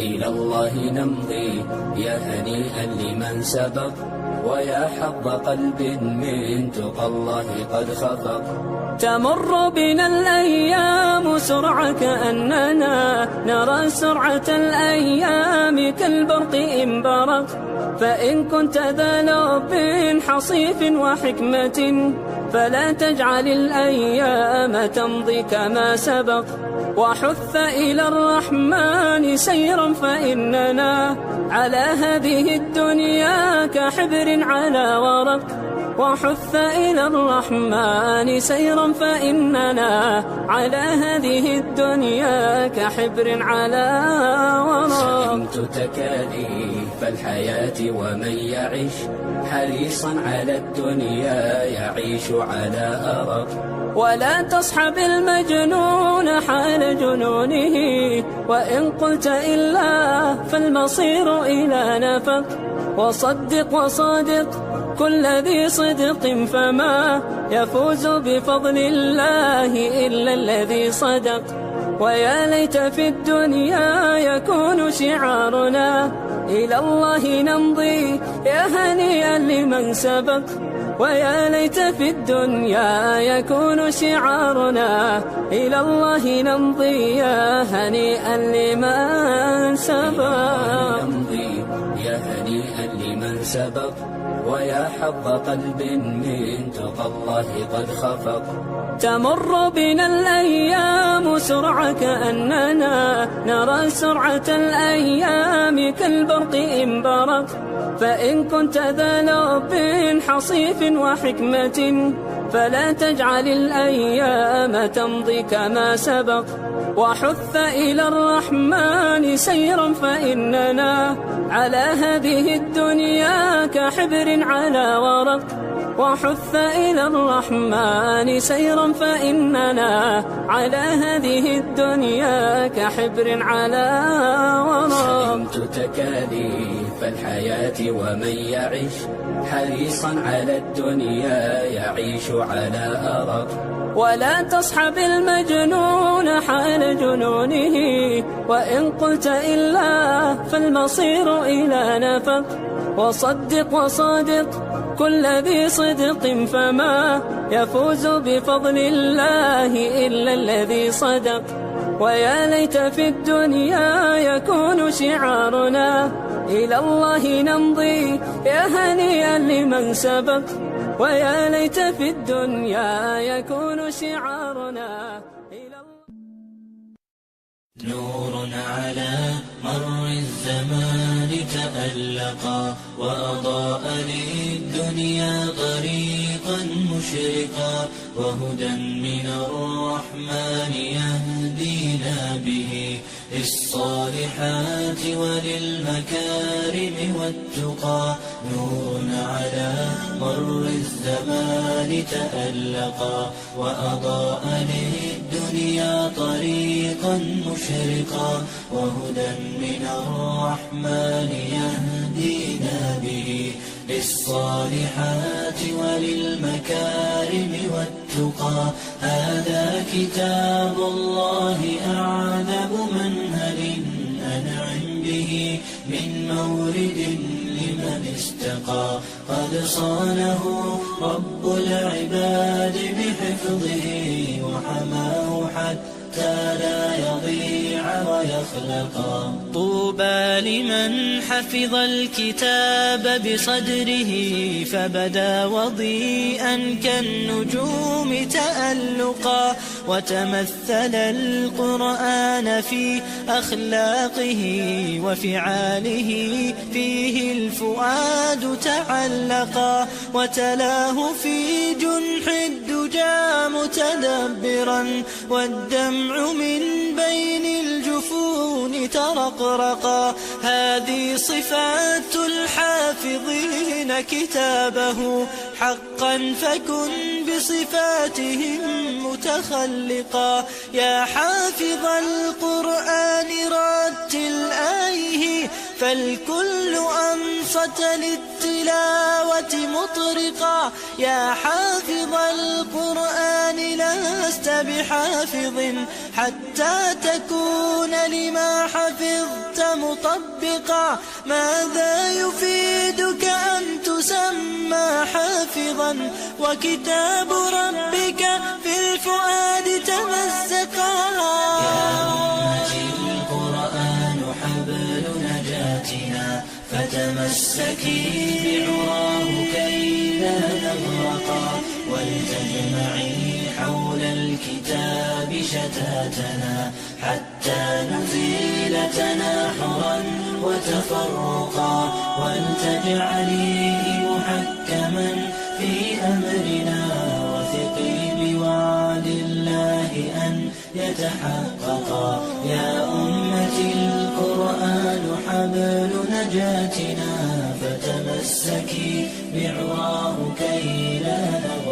إلى الله نمضي يا هنيئا لمن سبق، ويا حظ قلب من تقى الله قد خفق. تمر بنا الأيام سرعة كأننا نرى سرعة الأيام كالبرق إن برق. فإن كنت ذا لب حصيف وحكمة فلا تجعل الأيام تمضي كما سبق. وحث إلى الرحمن سيرا فإننا على هذه الدنيا كحبر على ورق. وحث إلى الرحمن سيرا فإننا على هذه الدنيا كحبر على ورق. سئمت تكاليف الحياة ومن يعيش حريصا على الدنيا يعيش على أرق. ولا تصحب المجنون حال جنونه، وإن قلت إلا فالمصير إلى نفق. وصدق وصادق كل ذي صدق فما يفوز بفضل الله إلا الذي صدق. ويا ليت في الدنيا يكون شعارنا إلى الله نمضي يا هنيئا لمن سبق. ويا ليت في الدنيا يكون شعارنا إلى الله نمضي يا هنيئا لمن سبق. نمضي يا هنيئا لمن سبق، ويا حظ قلب من تقى الله قد خفق. تمر بنا الأيام سرعة كأننا نرى سرعة الأيام كالبرق إن برق. فإن كنت ذا لب حصيف وحكمة فلا تجعل الأيام تمضي كما سبق. وحث إلى الرحمن سيرا فإننا على هذه الدنيا كحبر على ورق. وحث إلى الرحمن سيرا فإننا على هذه الدنيا كحبر على ورق. سئمت تكاليف الحياة ومن يعيش حريصا على الدنيا يعيش على أرق. ولا تصحب المجنون حال جنونه، وإن قلت إلا فالمصير إلى نفق. وصدق وصادق كل ذي صدق فما يفوز بفضل الله إلا الذي صدق. ويا ليت في الدنيا يكون شعارنا إلى الله نمضي يا هنيئا لمن سبق. ويا ليت في الدنيا يكون شعارنا إلى نور على مر الزمان تألقا، وأضاء للدنيا طريقا مشرقا، وهدى من الرحمن يهدينا به للصالحات وللمكارم والتقى. نور على مر الزمان تألقا، وأضاء للدنيا طريقا مشرقا، وهدى من الرحمن يهدينا به للصالحات وللمكارم والتقى. هذا كتاب الله أعذب منهل أنعم به من مورد لمن استقى. قد صانه رب العباد بحفظه وحماه حتى لا يضيع ويخلقا. طوبى لمن حفظ الكتاب بصدره فبدا وضيئا كالنجوم تألقا، وتمثل القرآن في أخلاقه وفعاله، فيه الفؤاد تعلقا، وتلاه في جنح الدجى متدبرا، والدمع من بين الجفون ترقرقا. هذه صفات الحافظين كتابه حقا، فكن بصفاتهم متخلقا. يا حافظ القرآن رتل آيه، فالكل أنصت للتلاوة مطرقا. يا حافظ القرآن لست بحافظ حتى تكون لما حفظت مطبقا. ماذا يفيدك أن تسمى حافظا وكتاب ربك في الفؤاد تمزقا؟ يا أمتي القرآن حبل نجاتنا، فتمسكي بعراه كي لا نغرقا، ولتجمعي حول الكتاب شتاتنا حتى نزيل تناحرا وتفرقا، ولتجعليه محكما في أمرنا، وثقي بوعد الله أن يتحققا. يا أمتي القرآن حبل نجاتنا، فتمسكي بعراه كي لا نغرقا.